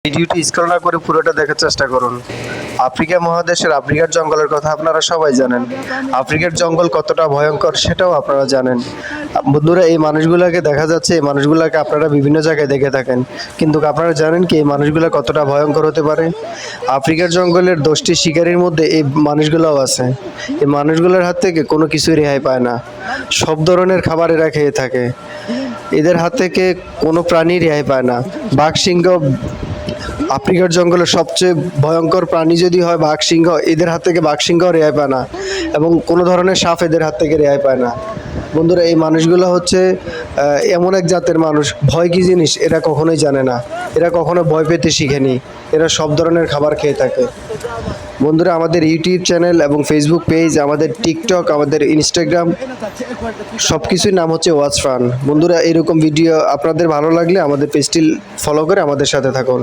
ভিডিওটি স্ক্রল না করে পুরোটা দেখার চেষ্টা করুন। আফ্রিকা মহাদেশের আফ্রিকার জঙ্গলের কথা আপনারা সবাই জানেন। আফ্রিকার জঙ্গল কতটা ভয়ঙ্কর সেটাও আপনারা জানেন। বন্ধুরা, এই মানুষগুলোকে দেখা যাচ্ছে, এই মানুষগুলোকে আপনারা বিভিন্ন জায়গায় দেখে থাকেন, কিন্তু আপনারা জানেন কি এই মানুষগুলো কতটা ভয়ঙ্কর হতে পারে? আফ্রিকার জঙ্গলের 10টি শিকারীর মধ্যে এই মানুষগুলোও আছে। এই মানুষগুলোর হাত থেকে কোনো কিছুই রেহাই পায় না। সব ধরনের খাবার এরা খেয়ে থাকে। এদের হাত থেকে কোনো প্রাণী রেহাই পায় না। বাঘ, সিংহ আফ্রিকার জঙ্গলের সবচেয়ে ভয়ঙ্কর প্রাণী যদি হয় বাঘ, সিংহ, এদের হাত থেকে বাঘ, সিংহ রেহাই পায় না, এবং কোনো ধরনের সাপ এদের হাত থেকে রেহাই পায় না। বন্ধুরা, এই মানুষগুলো হচ্ছে এমন এক জাতের মানুষ, ভয় কী জিনিস এরা কখনোই জানে না। এরা কখনো ভয় পেতে শিখেনি। এরা সব ধরনের খাবার খেয়ে থাকে। বন্ধুরা, আমাদের ইউটিউব চ্যানেল এবং ফেসবুক পেজ, আমাদের টিকটক, আমাদের ইনস্টাগ্রাম, সব কিছুর নাম হচ্ছে ওয়াচ ফান। বন্ধুরা, এরকম ভিডিও আপনাদের ভালো লাগলে আমাদের পেজটি ফলো করে আমাদের সাথে থাকুন।